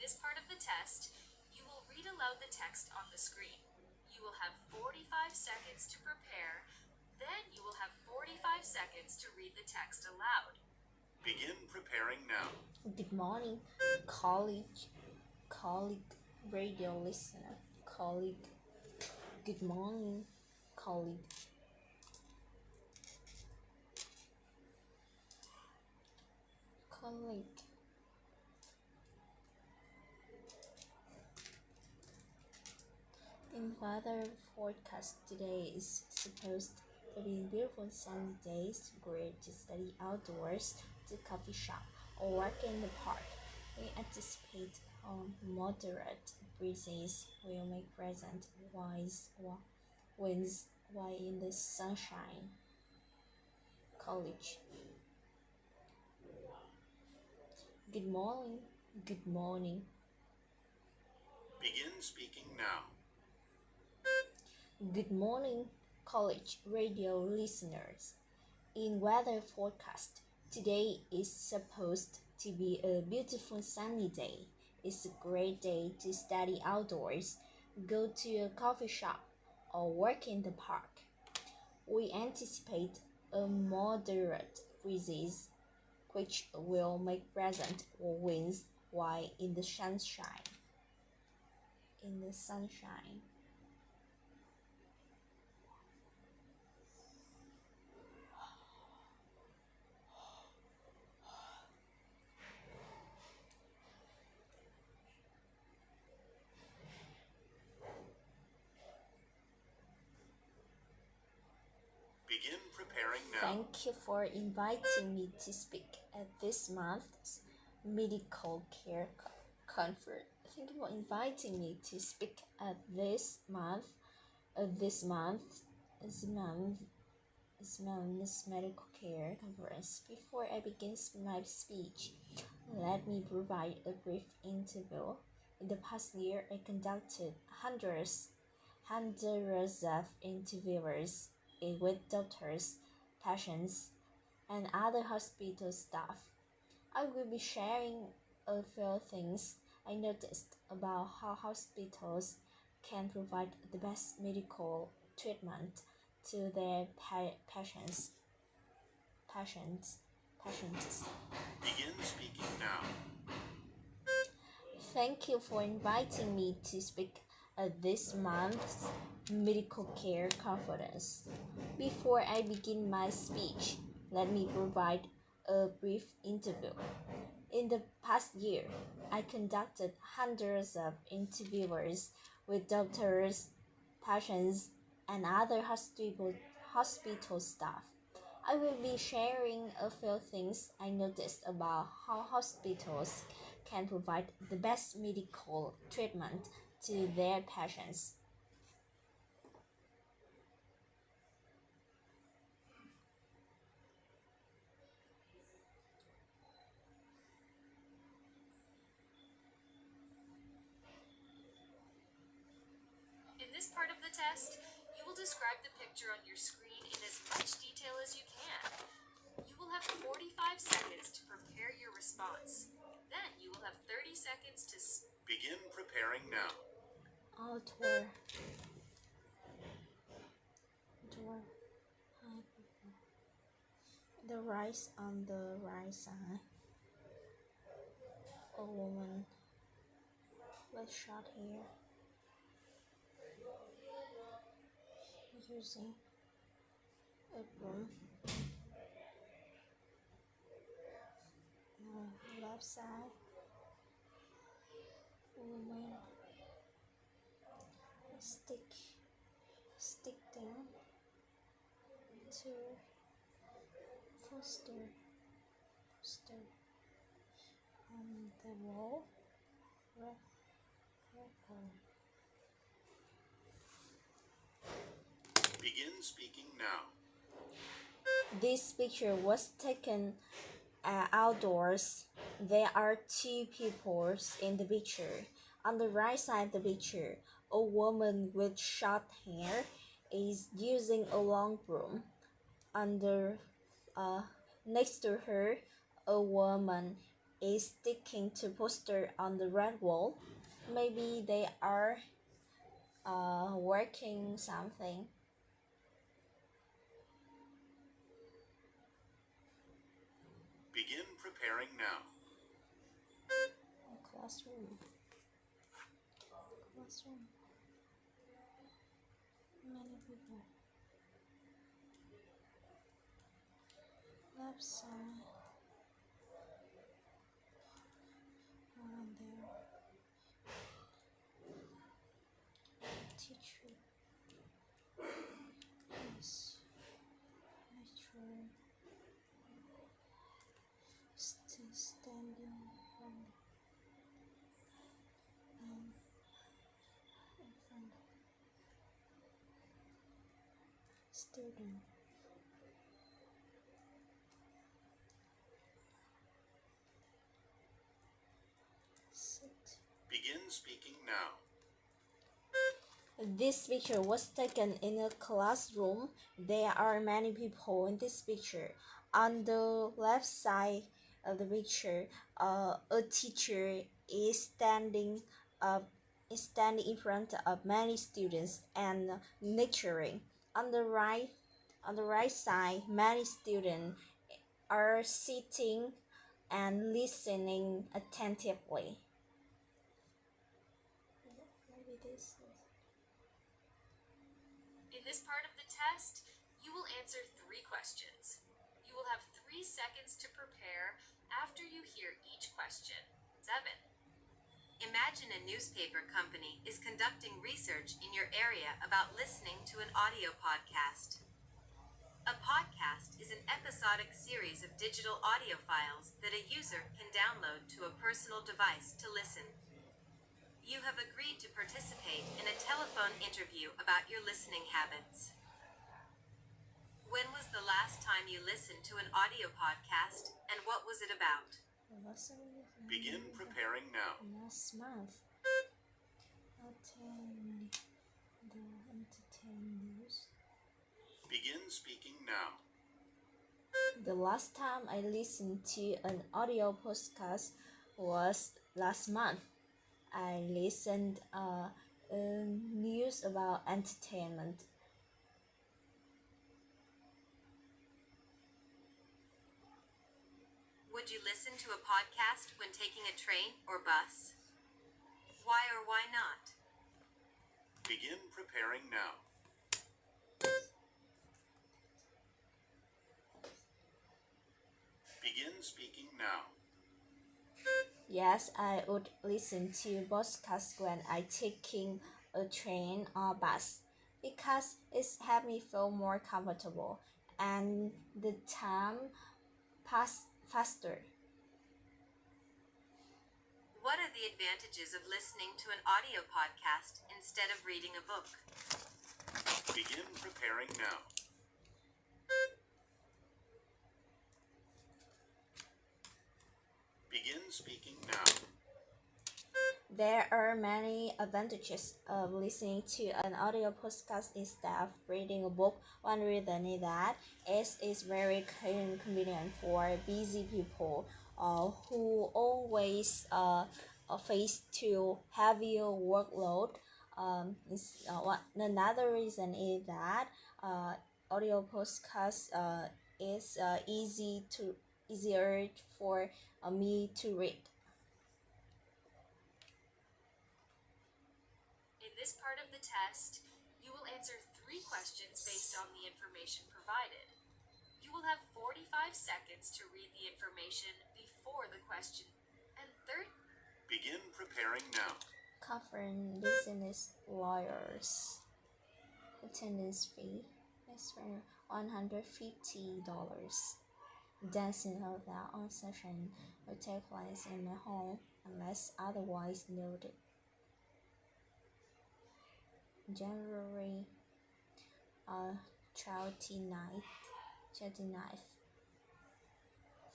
In this part of the test, you will read aloud the text on the screen. You will have 45 seconds to prepare, then you will have 45 seconds to read the text aloud. Begin preparing now. Good morning, colleague, radio listener, colleague. Good morning, colleague. In weather forecast, today is supposed to be beautiful sunny days, great to study outdoors, to coffee shop, or work in the park. We anticipate moderate breezes will make present winds while in the sunshine. College. Good morning. Good morning. Begin speaking now. Good morning, college radio listeners. In weather forecast, today is supposed to be a beautiful sunny day. It's a great day to study outdoors, go to a coffee shop, or work in the park. We anticipate a moderate breezes, which will make present winds while in the sunshine. Begin preparing now. Thank you for inviting me to speak at this month's medical care conference. Thank you for inviting me to speak at this month's medical care conference. Before I begin my speech, let me provide a brief interview. In the past year, I conducted hundreds of interviews with doctors, patients, and other hospital staff. I will be sharing a few things I noticed about how hospitals can provide the best medical treatment to their patients. Begin speaking now. Thank you for inviting me to speak at this month's medical care conference. Before I begin my speech, let me provide a brief interview. In the past year, I conducted hundreds of interviews with doctors, patients, and other hospital staff. I will be sharing a few things I noticed about how hospitals can provide the best medical treatment to their patients. In this part of the test, you will describe the picture on your screen in as much detail as you can. You will have 45 seconds to prepare your response. Then you will have 30 seconds to Begin preparing now. Outdoor. Door. The rice on the right side. A woman with short hair using a broom. Left side. Woman stick thing to poster on the wall. Begin speaking now. This picture was taken outdoors. There are two people in the picture. On the right side of the picture, a woman with short hair is using a long broom. Next to her, a woman is sticking to poster on the red wall. Maybe they are working something. Begin preparing now. Classroom. Many people. Left side. Around there. Teacher. Yes. Lecturer. Standing in front. Student. Sit. Begin speaking now. This picture was taken in a classroom. There are many people in this picture. On the left side of the picture, a teacher is standing in front of many students and lecturing. On the right side, many students are sitting and listening attentively. In this part of the test, you will answer 3 questions. You will have 3 seconds to prepare after you hear each question. 7. Imagine a newspaper company is conducting research in your area about listening to an audio podcast. A podcast is an episodic series of digital audio files that a user can download to a personal device to listen. You have agreed to participate in a telephone interview about your listening habits. When was the last time you listened to an audio podcast, and what was it about? Begin preparing now. Last month, attend the entertainment news. Begin speaking now. The last time I listened to an audio podcast was last month. I listened news about entertainment. Would you listen to a podcast when taking a train or bus? Why or why not? Begin preparing now. Begin speaking now. Yes, I would listen to podcasts when I taking a train or bus because it's helped me feel more comfortable and the time pass faster. What are the advantages of listening to an audio podcast instead of reading a book? Begin preparing now. Begin speaking now. There are many advantages of listening to an audio podcast instead of reading a book. One reason is that it is very convenient for busy people who always face to heavier workload. Another reason is that audio podcast is easier for me to read. In this part of the test, you will answer 3 questions based on the information provided. You will have 45 seconds to read the information before the question, and Begin preparing now. Covering business lawyers. Attendance fee is for $150. Dancing hotel on session will take place in my home unless otherwise noted. January 29th,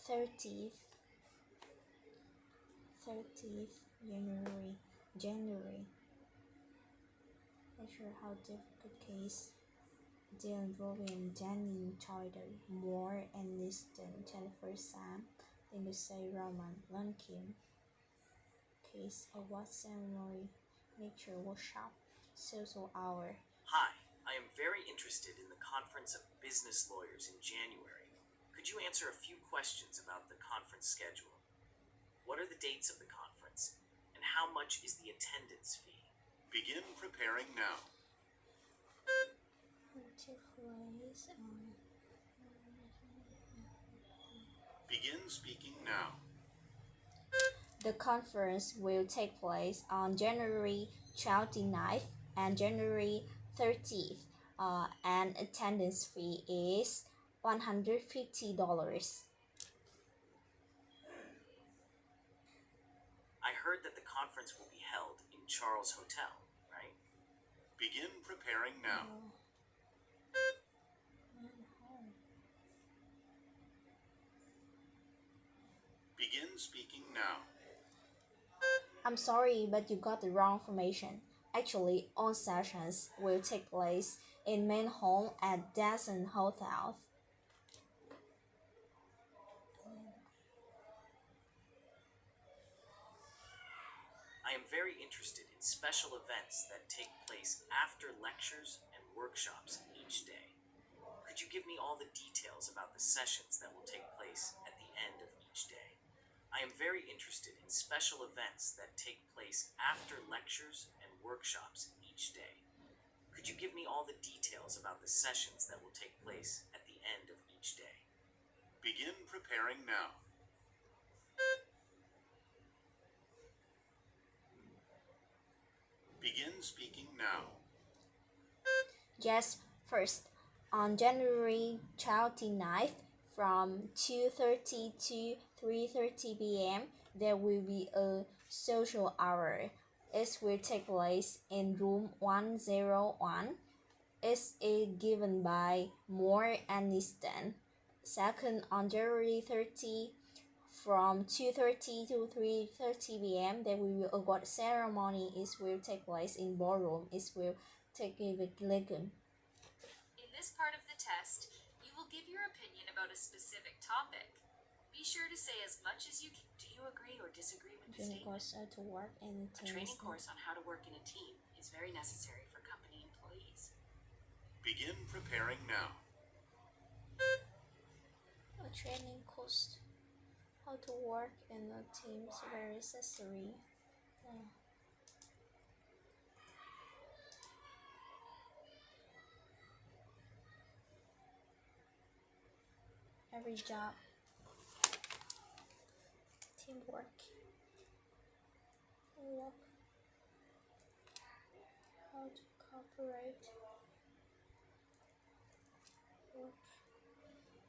30th, January. Not sure how difficult case deal involving Danny Title, more and less than 21st Sam, then to say Roman Lunkin. Case award ceremony, nature workshop, social hour. Hi, I am very interested in the Conference of Business Lawyers in January. Could you answer a few questions about the conference schedule? What are the dates of the conference? And how much is the attendance fee? Begin preparing now. Begin speaking now. The conference will take place on January 29th and January 30th, and attendance fee is $150. I heard that the conference will be held in Charles Hotel, right? Begin preparing now. Begin speaking now. I'm sorry, but you got the wrong information. Actually, all sessions will take place in main home at Dancing Hotel. I am very interested in special events that take place after lectures and workshops each day. Could you give me all the details about the sessions that will take place at the end of each day? I am very interested in special events that take place after lectures and workshops each day. Could you give me all the details about the sessions that will take place at the end of each day? Begin preparing now. Begin speaking now. Yes, first, on January 29th from 2:30 to 3:30 p.m., there will be a social hour. It will take place in room 101. It is given by Moore and Liston. Second, on January 30, from 2:30 to 3:30 p.m., there will be a award ceremony. It will take place in ballroom. It will take place with Lincoln. In this part of the test, you will give your opinion about a specific topic. Be sure to say as much as you can. Do you agree or disagree with the Training statement? course to work in A training course on how to work in a team is very necessary for company employees. Begin preparing now. A training course how to work in a team is very necessary. Every job, teamwork, work, how to cooperate, work,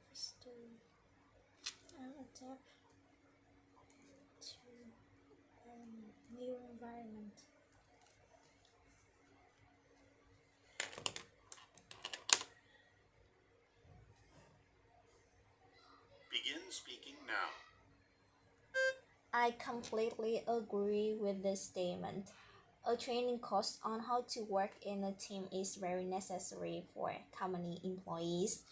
history, and adapt to new environment. Begin speaking now. I completely agree with this statement. A training course on how to work in a team is very necessary for company employees.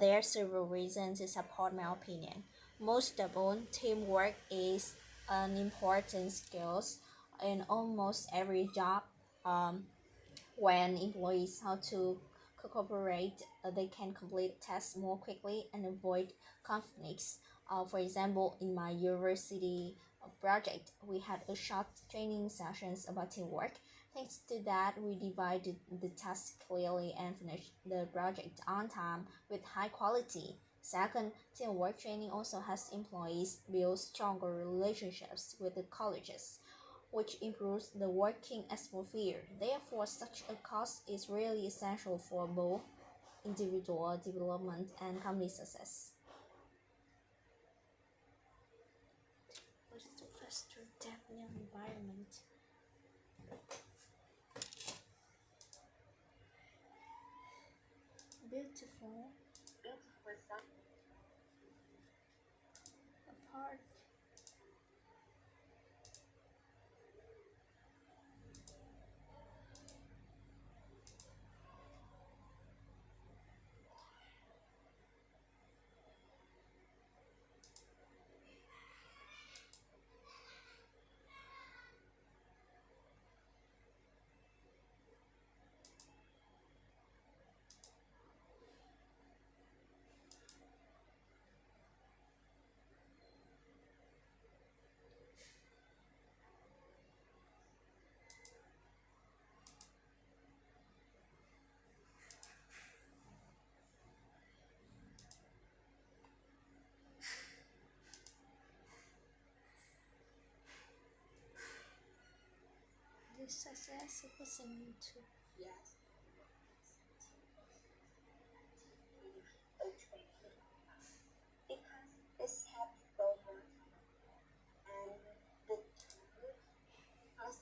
There are several reasons to support my opinion. Most of all, teamwork is an important skill in almost every job. When employees how to cooperate, they can complete tasks more quickly and avoid conflicts. For example, in my university project, we had a short training sessions about teamwork. Thanks to that, we divided the tasks clearly and finished the project on time with high quality. Second, teamwork training also helps employees build stronger relationships with the colleagues, which improves the working atmosphere. Therefore, such a course is really essential for both individual development and company success. What's the faster development environment? Beautiful. Apart. This success listening to. Yes. Because this helps so much and the tool has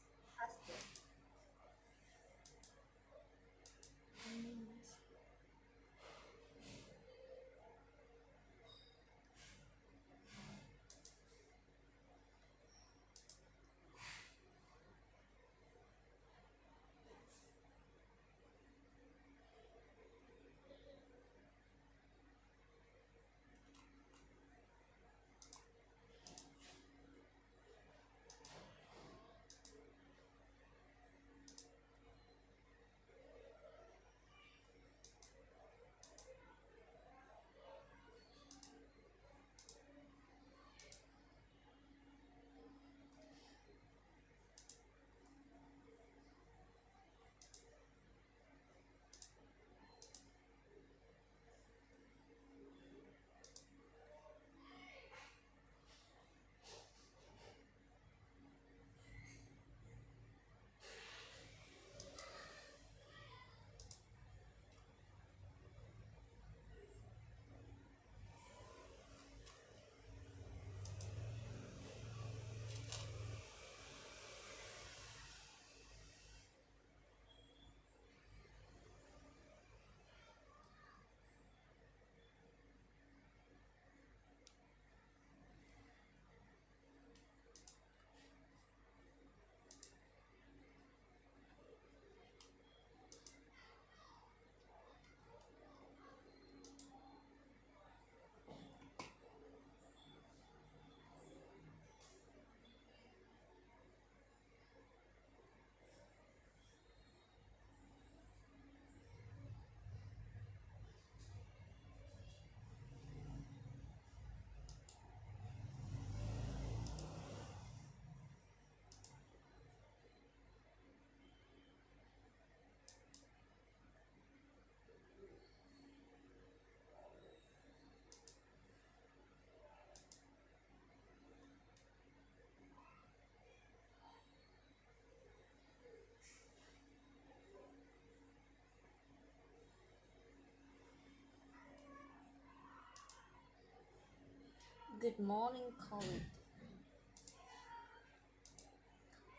Good morning, college.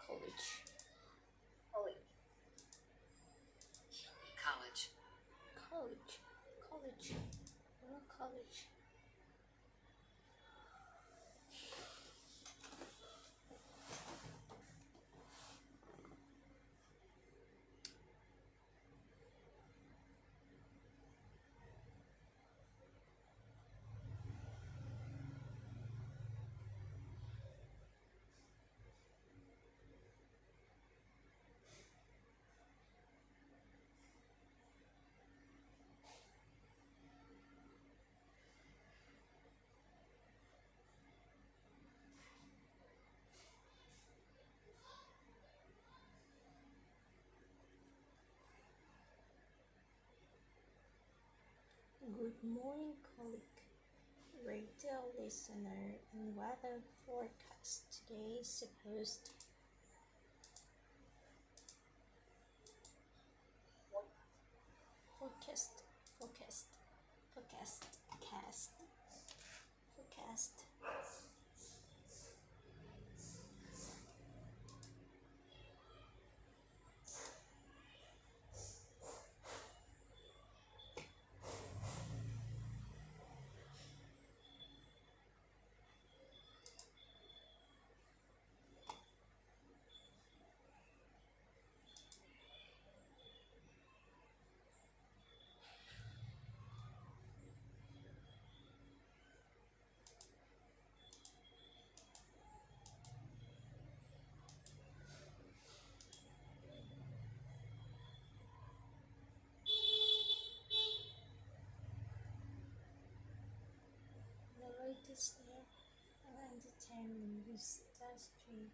College. college. College. College. College. College. Good morning, colleague, radio listener, and weather forecast. Today is supposed forecast, forecast, forecast, cast, forecast. The latest there and entertainment industry.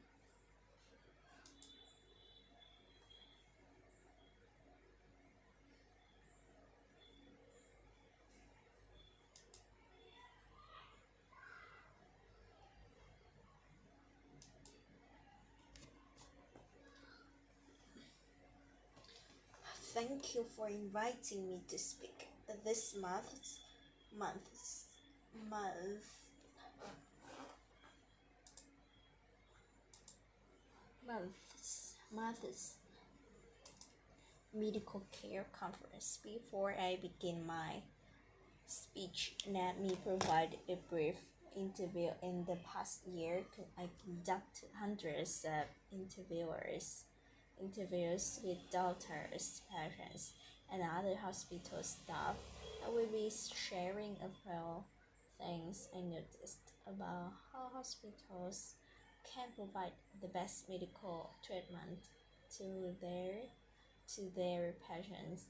Thank you for inviting me to speak. This month's medical care conference. Before I begin my speech, let me provide a brief interview. In the past year, I conducted hundreds of interviews with doctors, patients, and other hospital staff. I will be sharing a few things I noticed about how hospitals can provide the best medical treatment to their patients.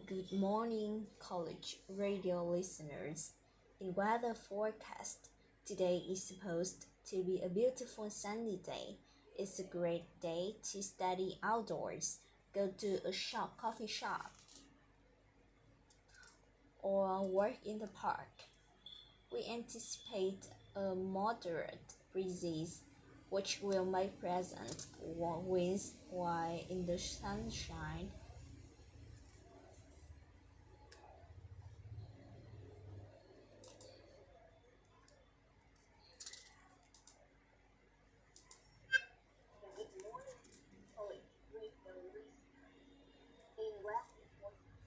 Good morning, college radio listeners. In weather forecast, today is supposed to be a beautiful sunny day. It's a great day to study outdoors, go to a coffee shop, or work in the park. We anticipate a moderate breeze, which will make pleasant winds while in the sunshine. Good morning, colleague, radio listener. In weather forecast,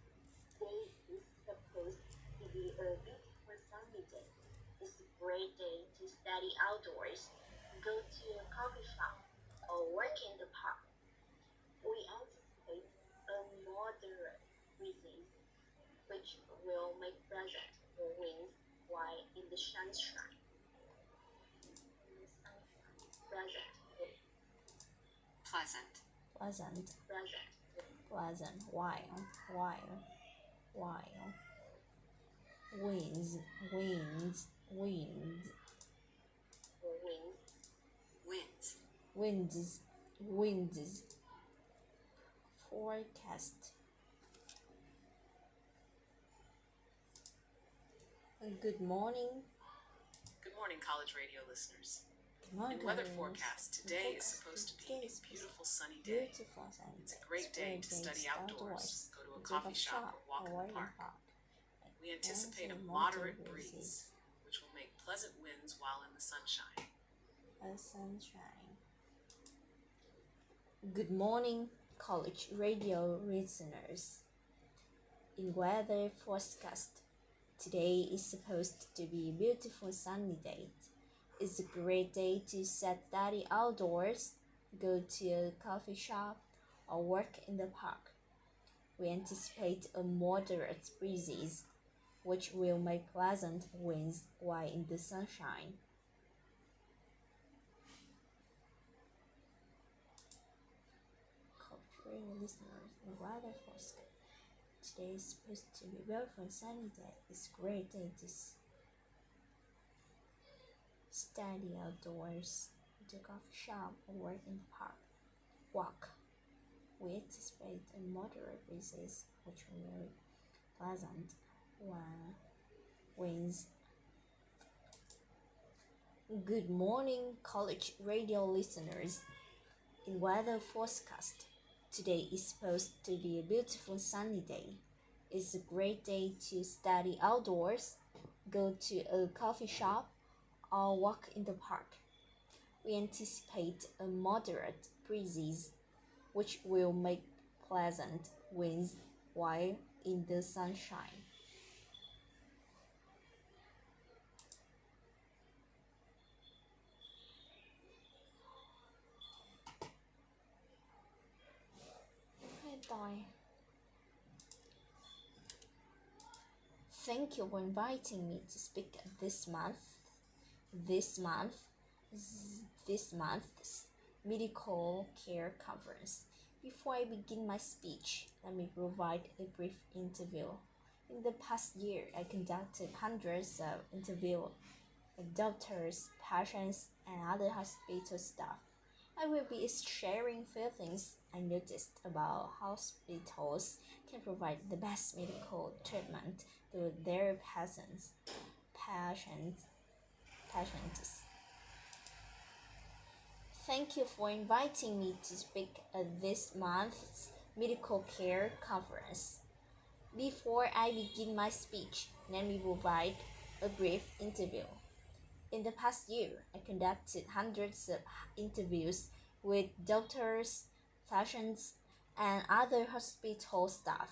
today is supposed to be a beautiful sunny day. It's a great day to study outdoors, go to a coffee shop, or work in the park. We anticipate a moderate breeze, which will make pleasant winds while in the sunshine. Pleasant, Pleasant. Pleasant, pleasant. pleasant, while. winds, winds, winds, Winds. Winds. winds, winds. Forecast. Good morning. Good morning, college radio listeners. Good morning. In weather forecast, today is supposed to be a beautiful sunny day. Beautiful sunny It's a day. great day to study outdoors, go to a coffee shop, or walk in the park. We anticipate a moderate breeze, which will make pleasant winds while in the sunshine. Sunshine. Good morning, college radio listeners. In weather forecast, today is supposed to be a beautiful sunny day. It's a great day to study outdoors, go to a coffee shop, or work in the park. We anticipate a moderate breeze, which will make pleasant winds while in the sunshine. Cultural listeners, the weather forecast. Today is supposed to be a beautiful sunny day. It's a great day to study outdoors, to a coffee shop, or work in the park. Walk. We anticipate a moderate breezes, which will be pleasant when winds. Good morning, college radio listeners. In weather forecast, today is supposed to be a beautiful sunny day. It's a great day to study outdoors, go to a coffee shop, or walk in the park. We anticipate a moderate breezes, which will make pleasant winds while in the sunshine. Thank you for inviting me to speak this month's medical care conference. Before I begin my speech, let me provide a brief interview. In the past year, I conducted hundreds of interviews with doctors, patients, and other hospital staff. I will be sharing few things I noticed about hospitals can provide the best medical treatment to their patients. Thank you for inviting me to speak at this month's medical care conference. Before I begin my speech, let me provide a brief interview. In the past year, I conducted hundreds of interviews with doctors, patients, and other hospital staff.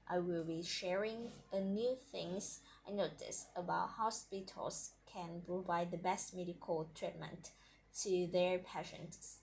I will be sharing new things I noticed about hospitals can provide the best medical treatment to their patients.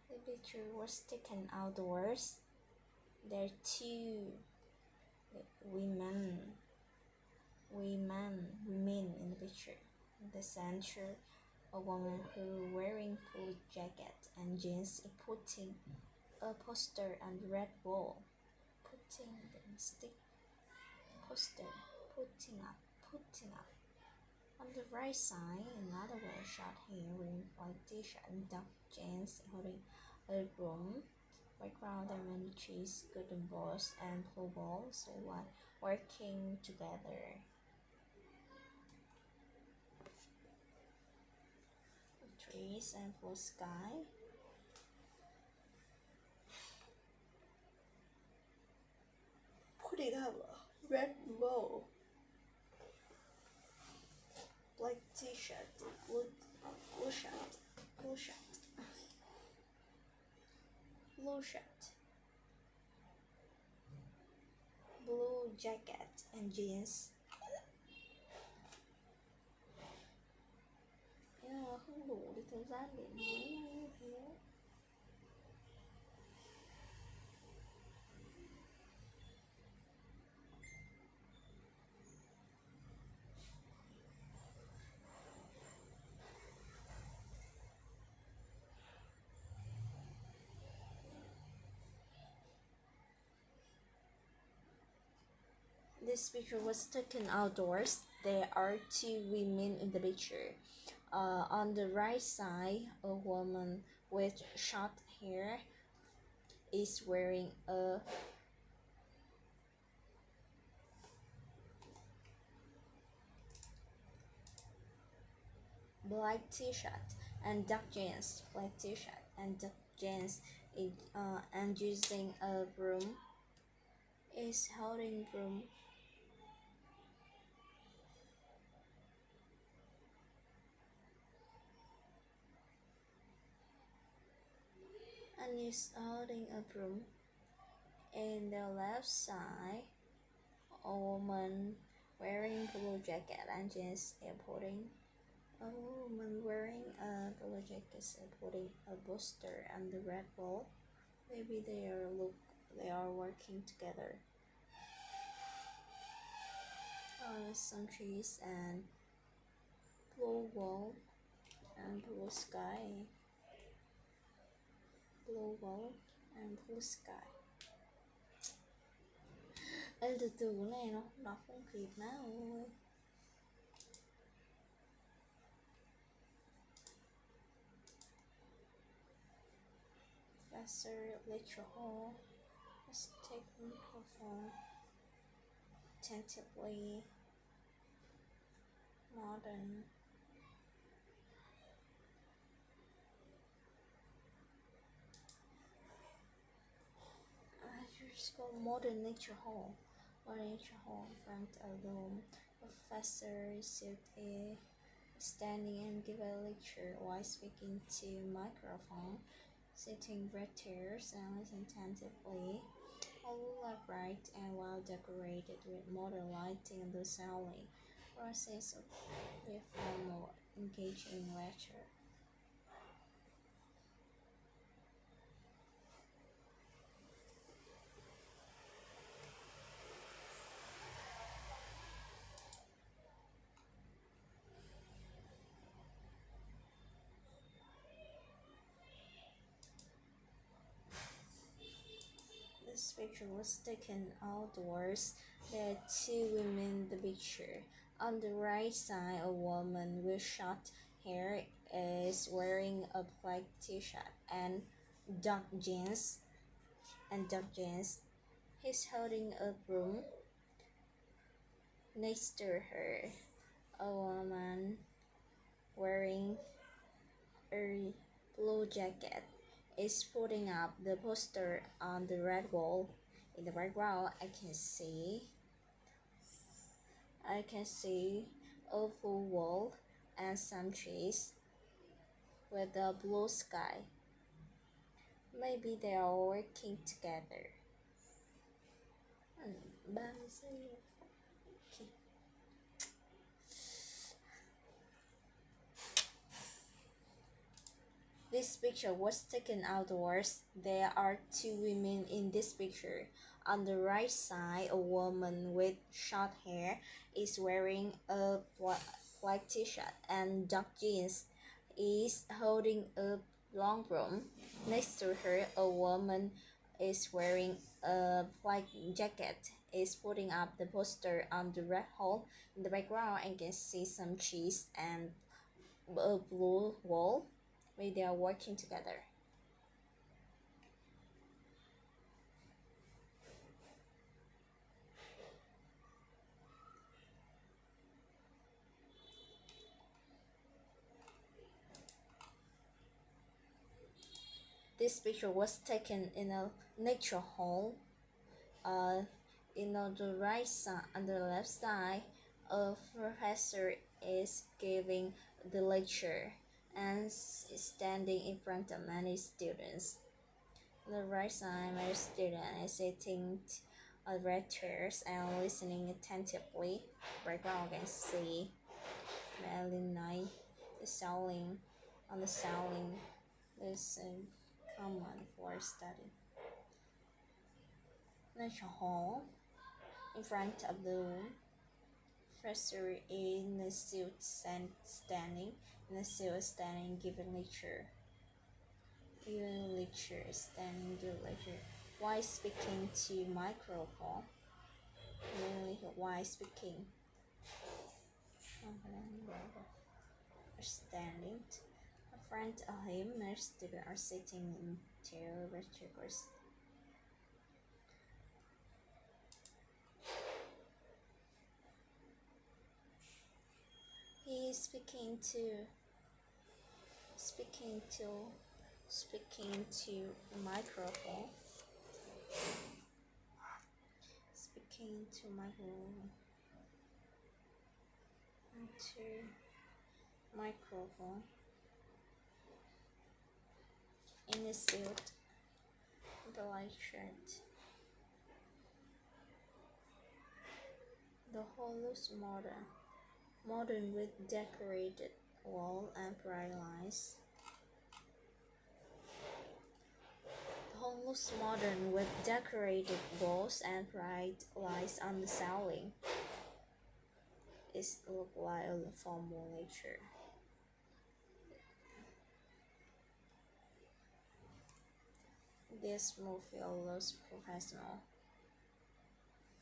The picture was taken outdoors. There are two women in the picture. In the center, a woman who wearing blue jacket and jeans putting a poster on the red wall. Putting up. On the right side, another well shot hair wearing white t-shirt and dark jeans holding a broom. Background there are many trees, golden balls, and blue balls while working together. Trees and blue sky. Put it up, red ball. Black t-shirt, blue shirt, blue jacket and jeans. Không đủ để thời gian để nói như thế. This picture was taken outdoors. There are two women in the picture. On the right side, a woman with short hair is wearing a black t-shirt and dark jeans, black t-shirt and dark jeans, and using a broom, is holding broom. And is holding a broom. In the left side, a woman wearing blue jacket and jeans is putting a woman wearing a blue jacket is putting a poster on the red wall. Maybe they are working together. Some trees and blue wall and blue sky. Blue wall and blue sky. Ê, từ từ cái này nó đọc không kịp má ơi. Professor lecture hall. Let's take the microphone attentively. Modern. Just called modern lecture hall. Modern lecture hall in front of the room. Professor is standing and give a lecture while speaking to microphone. Sitting red chairs and listen attentively. All are bright and well decorated with modern lighting and the ceiling. Process of the formal engaging lecture. This picture was taken outdoors. There are two women in the picture. On the right side, a woman with short hair is wearing a black t-shirt and dark jeans. He's holding a broom. Next to her, a woman wearing a blue jacket is putting up the poster on the red wall. In the background, I can see a blue wall and some trees with a blue sky. Maybe they are working together. 30 giây. Okay. This picture was taken outdoors. There are two women in this picture. On the right side, a woman with short hair is wearing a black t-shirt and dark jeans, is holding a long broom. Next to her, a woman is wearing a black jacket, is putting up the poster on the red wall. In the background, I can see some trees and a blue wall. Maybe they are working together. This picture was taken in a lecture hall. On the right side, on the left side, a professor is giving the lecture and standing in front of many students. On the right side, many students is sitting on red chairs and listening attentively. Background can see Merlin night, the ceiling. On the ceiling, there's a common for study. Lecture hall. In front of the room, professor in a suit standing giving lecture. Standing give lecture while speaking to microphone. really while speaking. Standing in front of him, most students are sitting in their chairs. He is speaking to microphone. Speaking to microphone in a suit, black shirt. The hall looks modern with decorated wall and bright lights. The hall looks modern with decorated walls and bright lights on the ceiling. It looks like a formal lecture. This movie looks professional.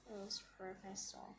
Professional.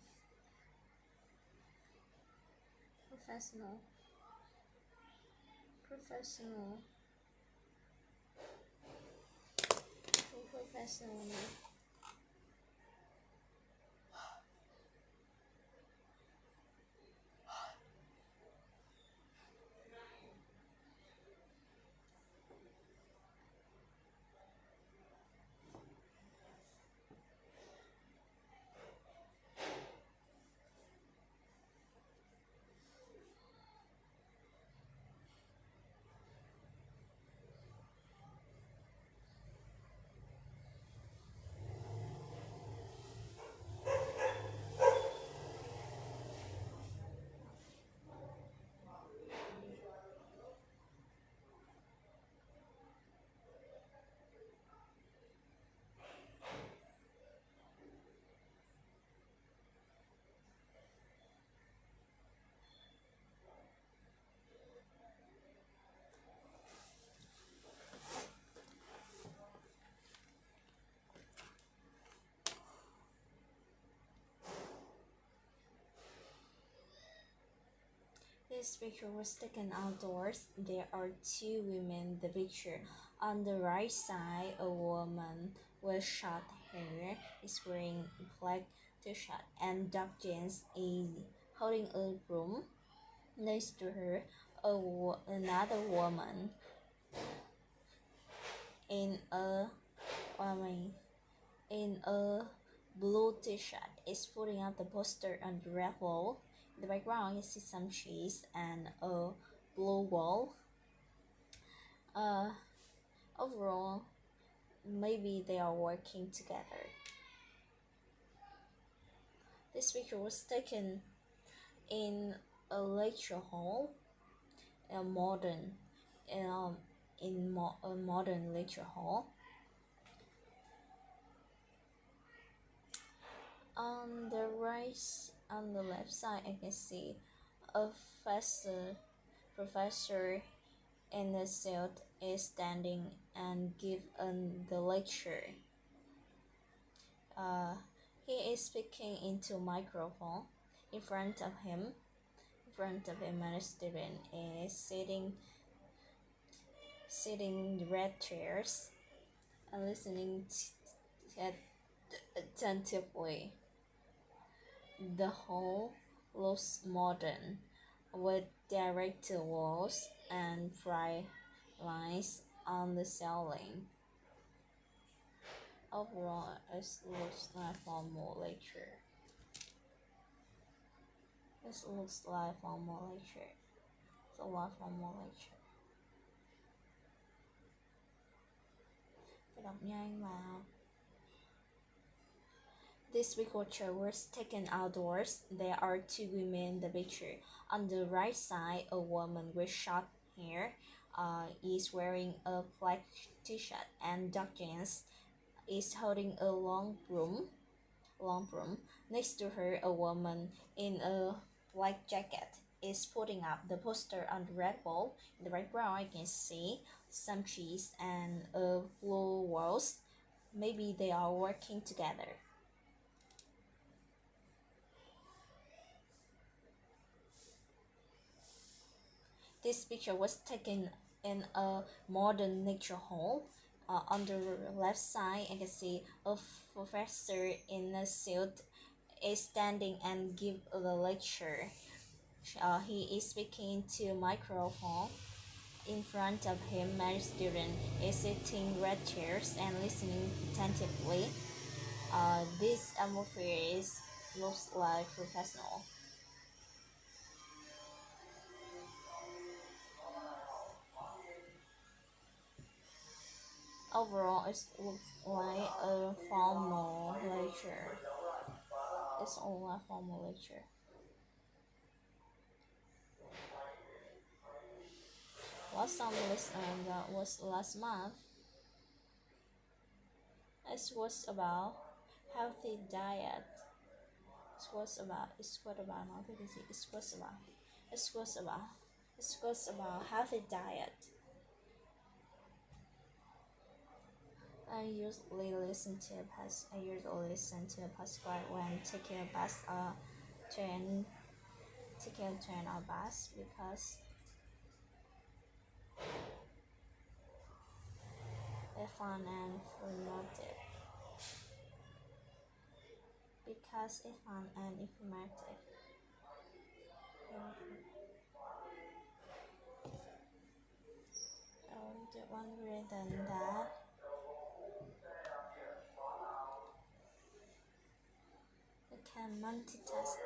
This picture was taken outdoors. There are two women in the picture. On the right side, a woman with short hair is wearing black t-shirt and dark jeans is holding a broom. Next to her, another woman in a blue t-shirt is putting up the poster on the red wall. In the background, you see some trees and a blue wall. Overall, maybe they are working together. This picture was taken in a lecture hall, a modern lecture hall. On the left side, I can see a professor in the suit is standing and give the lecture. He is speaking into microphone. In front of him, a student is sitting in red chairs and listening attentively. The hall looks modern with direct walls and bright lights on the ceiling. Overall, it looks like formal lecture. This looks like formal lecture. It's a lot formal lecture. Phải đọc nhanh vào. This picture was taken outdoors. There are two women in the picture. On the right side, a woman with short hair is wearing a black t-shirt and dark jeans is holding a long broom. Next to her, a woman in a black jacket is putting up the poster on the red wall. In the background, I can see some trees and blue walls. Maybe they are working together. This picture was taken in a modern lecture hall. On the left side, I can see a professor in a suit is standing and give the lecture. He is speaking to a microphone. In front of him, many students is sitting in red chairs and listening attentively. This atmosphere looks like professional. Overall, it looks like a formal lecture. It's all a formal lecture. Last time that was last month. It was about healthy diet. It was about healthy diet. I usually listen to a podcast when taking a bus train or bus because it's fun and informative. The one reason that we can multitask.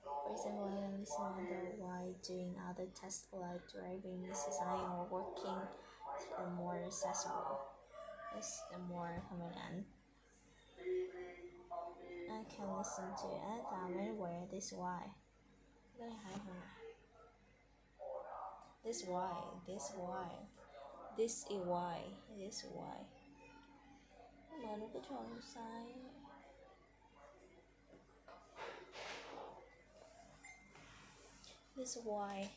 For example, I can listen while doing other tasks like driving, exercising, or working. It's more accessible. It's more convenient. I can listen to anytime, anywhere. This is why. This is why. Mà nó cứ chọn sai. This is why.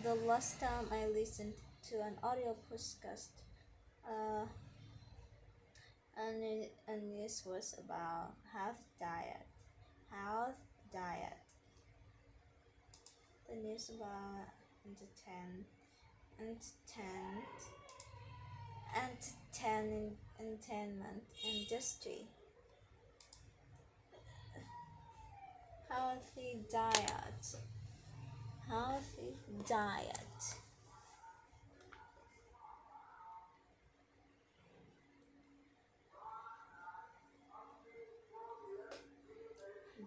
the last time I listened to an audio podcast, uh, and this was about health diet. Health diet. The news about entertainment industry. Healthy diet. Healthy diet.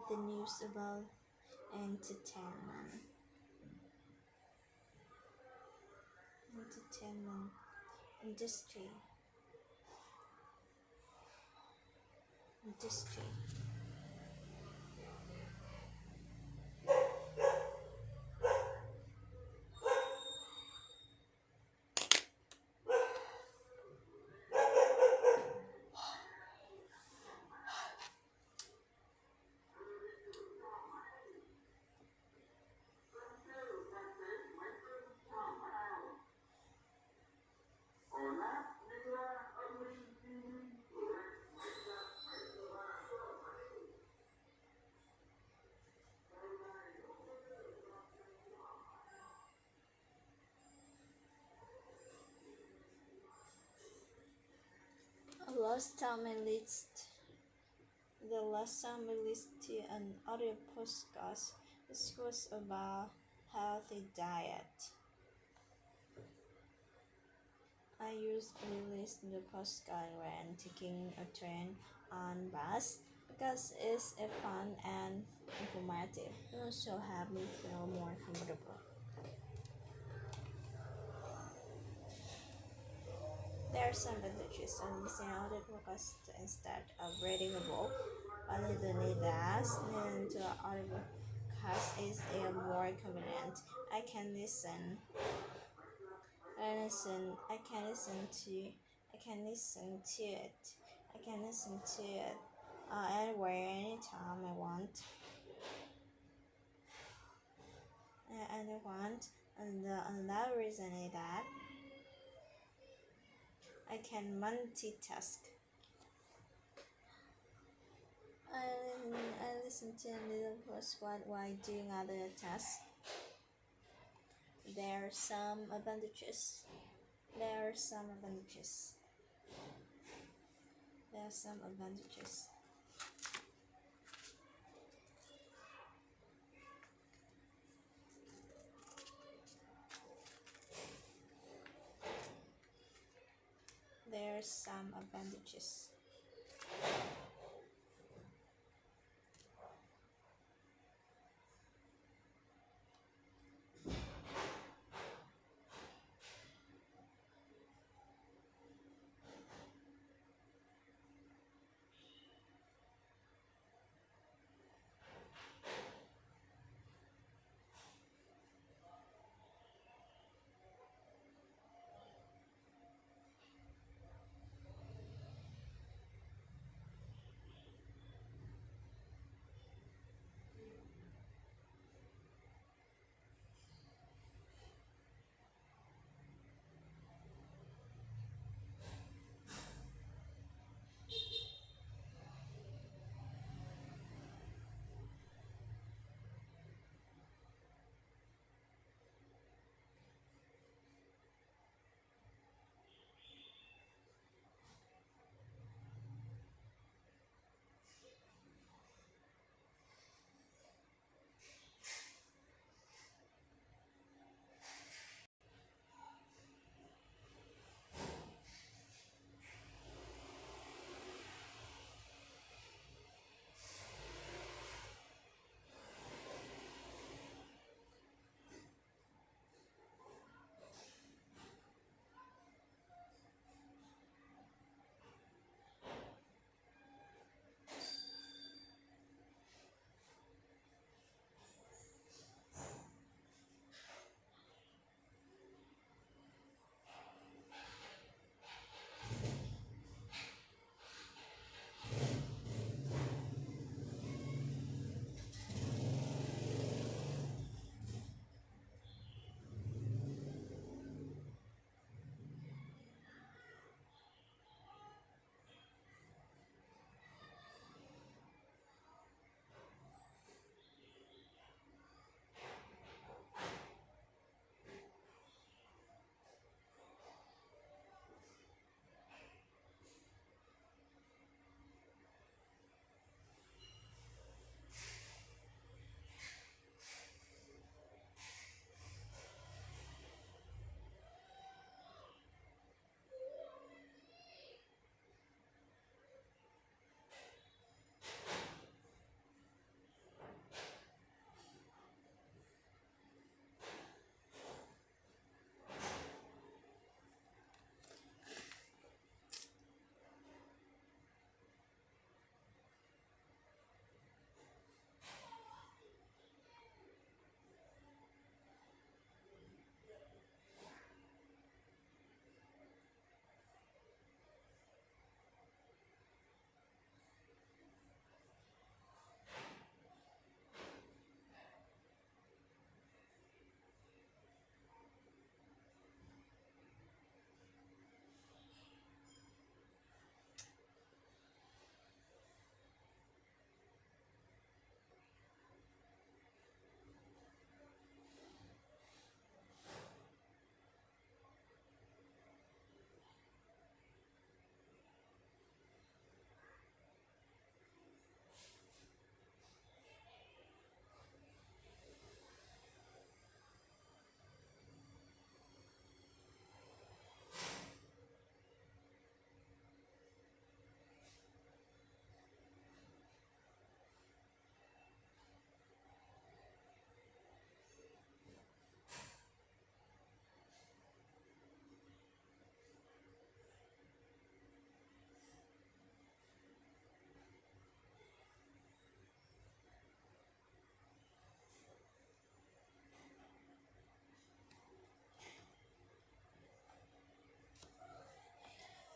The news about entertainment industry. The last time I listened to an audio podcast, this was about healthy diet. I usually listen to podcast when taking a train on bus because it's fun and informative. It also helps me feel more comfortable. There are some advantages of listening to audio podcast instead of reading a book. Other than that, listening to an audio podcast is more convenient. I can listen to it anywhere, anytime I want. And another reason is that I can multitask. I listen to a little podcast while doing other tasks. There are some advantages.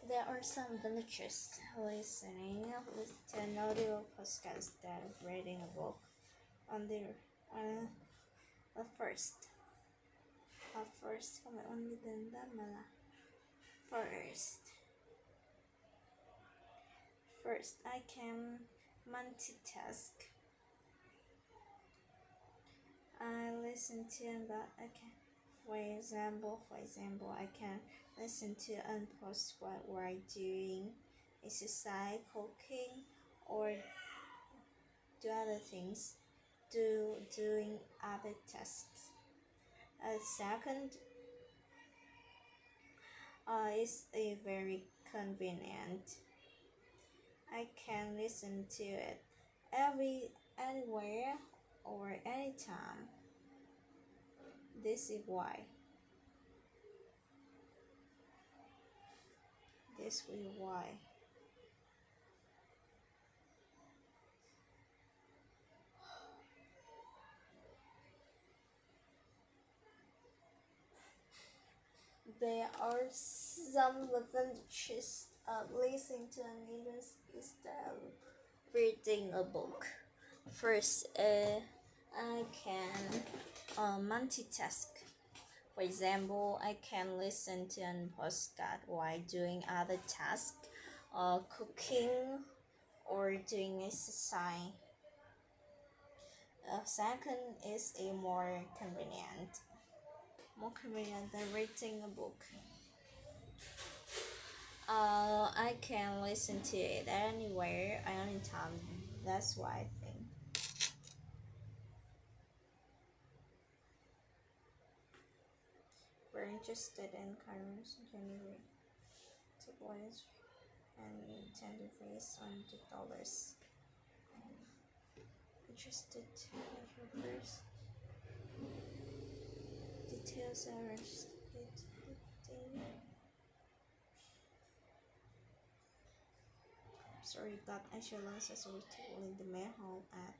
There are some villagers listening to an audio podcast instead of reading a book on their first. Kami only ganda mala. First, I can multitask. I listen to but I can. For example, I can listen to and post while doing exercise, cooking, or do other things. Doing other tasks. Second, is a very convenient. I can listen to it anywhere or anytime. This is why. There are some advantages of listening to an English instead of reading a book. First, I can multitask. For example, I can listen to a podcast while doing other tasks, cooking, or doing exercise. Second is a more convenient than reading a book. I can listen to it anywhere, anytime. That's why I think. We're interested in currents generate supplies and intended fees $100. Interested to measure first. Details are sorry, got actual answers in the mail at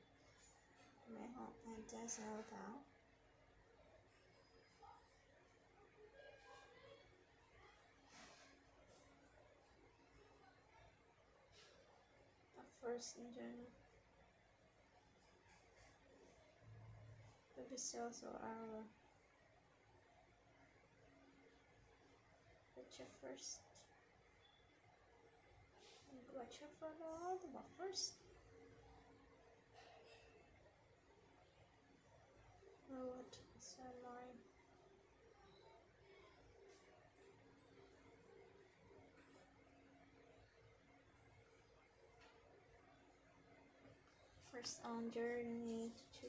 that's all that. First in general, the sales or our picture first. Watch out for the buffers. Oh, what is so annoying. First on journey to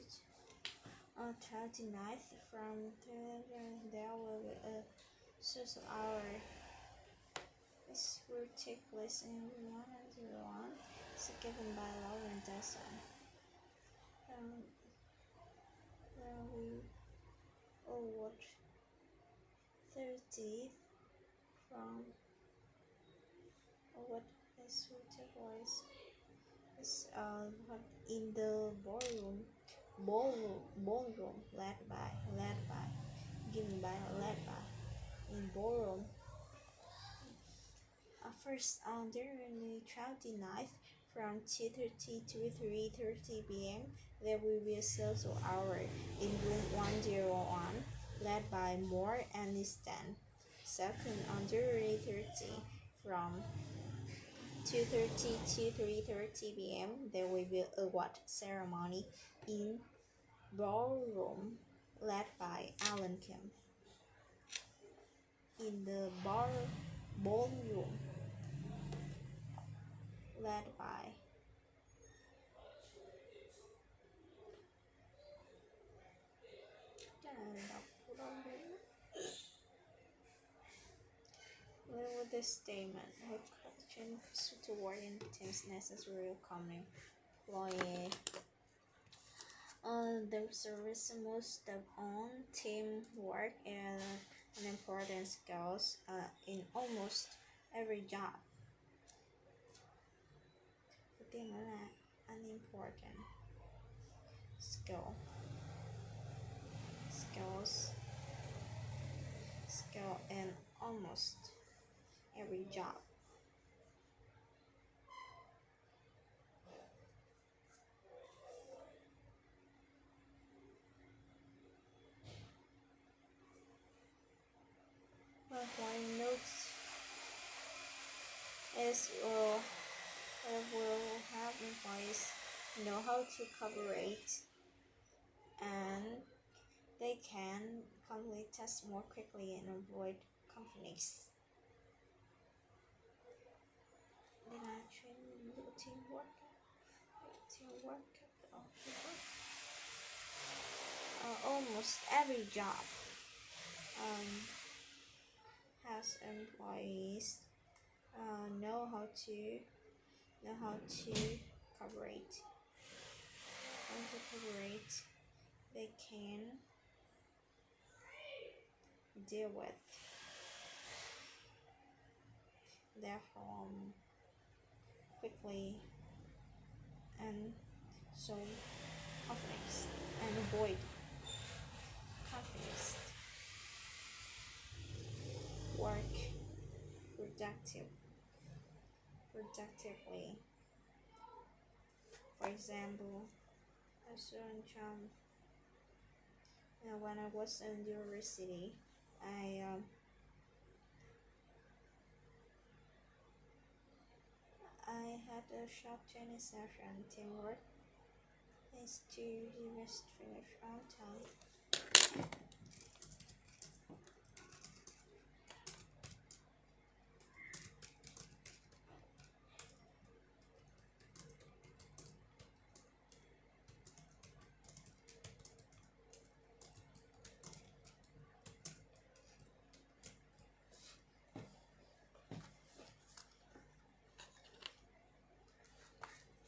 29th from there will be a social hour. This will take place in 101. It's given by Lauren Desson. Then we watch 30th from what this will take place is in the ballroom led by in ballroom. First on the 29th from 2:30 to 3:30 p.m. there will be a social hour in room 101 led by Moore and Stan. Second on January 30 from 2:30 to 3:30 p.m. there will be a what ceremony in ballroom led by Alan Kim. In the ballroom led by with this statement, her question toward team's necessary coming employee. The service most on teamwork and an important skills in almost every job. An important skill in almost every job. important note is it will help employees know how to collaborate, and they can complete tasks more quickly and avoid conflicts. Then I train teamwork. Almost every job has employees know how to collaborate. They can deal with their problem quickly and solve conflicts and avoid conflicts. Work productively. For example, a certain job. When I was in university, I had a short training session. Teamwork is to finish on time.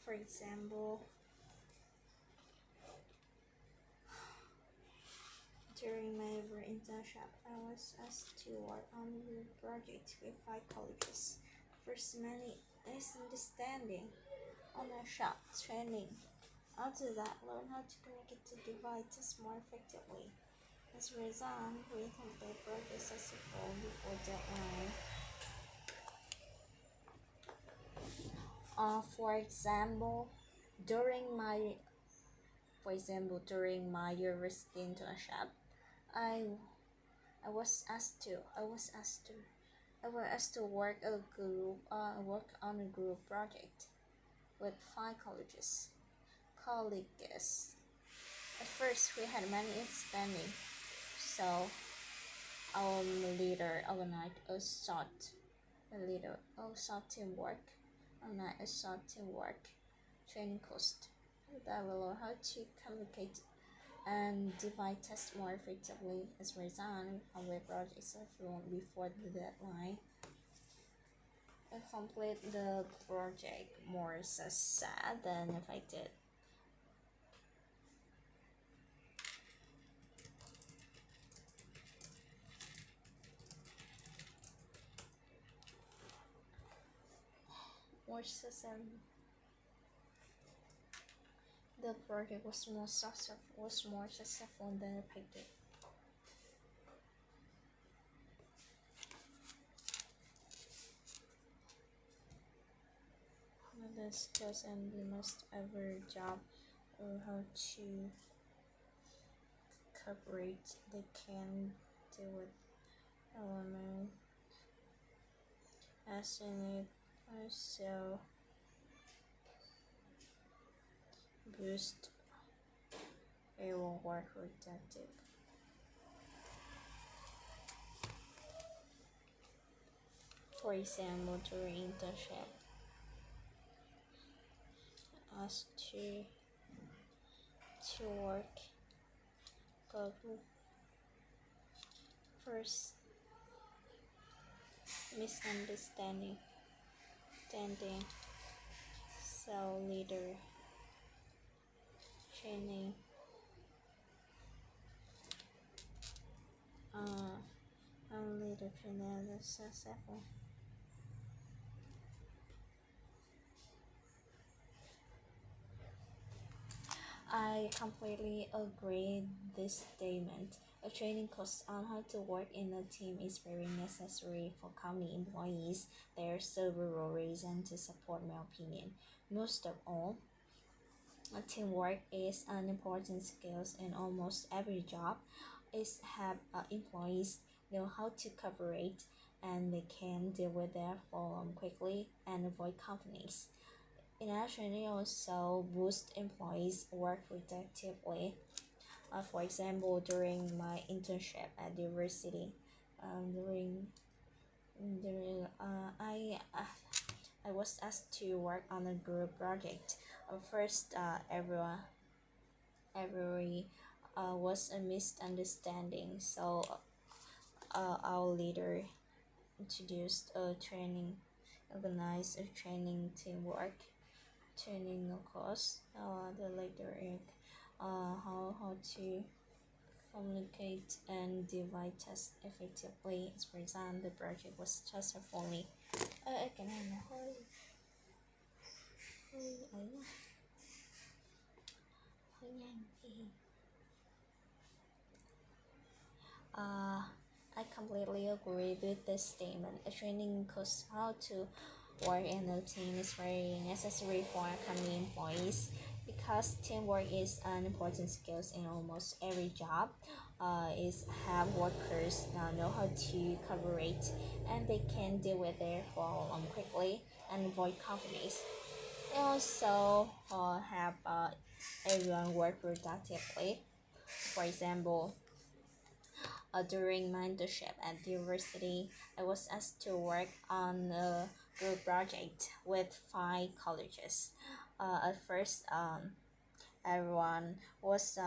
For example, during my internship, I was asked to work on a project with 5 colleges. First, many misunderstanding on a shop training. After that, learn how to communicate to divide tasks more effectively. As a result, we complete project successful before deadline. For example, during my university internship, I was asked to work on a group project with 5 colleges. At first, we had many understanding, so our leader organized a short teamwork training course that will learn how to communicate and divide tasks more effectively. As a result, complete projects before the deadline. I complete the project more success than if I did. The project was more successful than I did. The skills and almost every job how to cooperate. They can deal with element as in it also boost your work productive. For example, during internship, asked to work couple. First, misunderstanding, so leader training, and leader training is successful. I completely agree this statement. A training course on how to work in a team is very necessary for company employees. There are several reasons to support my opinion. Most of all, teamwork is an important skill in almost every job. Is have employees know how to cooperate and they can deal with their problem quickly and avoid conflicts. In addition, it also boosts employees' work productively. For example, during my internship at the university, during I was asked to work on a group project. First, every was a misunderstanding, so our leader introduced a training, organized a training teamwork, training of course. The leader how to communicate and divide tasks effectively. As for example, the project was successfully. Cái này nó hơi hơi ấy mà, hơi nhanh thì I completely agree with this statement. A training course how to work in a team is very necessary for company employees because teamwork is an important skill in almost every job. Is have workers know how to collaborate and they can deal with their problem quickly and avoid conflicts. They also have everyone work productively. For example, during my internship at the university, I was asked to work on a group project with 5 colleges. At first, everyone was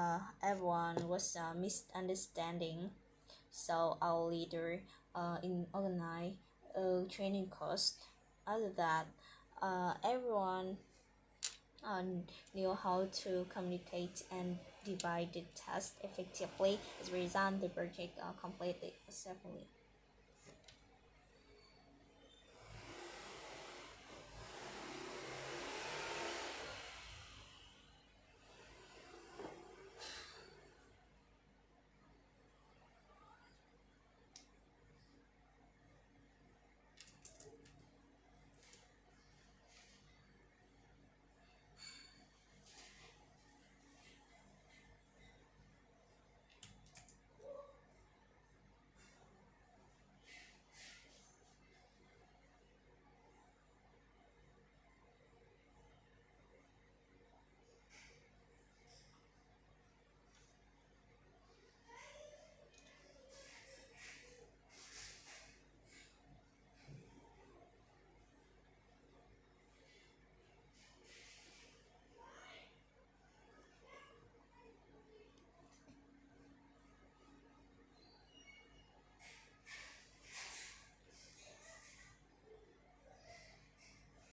misunderstanding, so our leader organized a training course. After that, everyone knew how to communicate and divide the task effectively. As a result, the project completed successfully.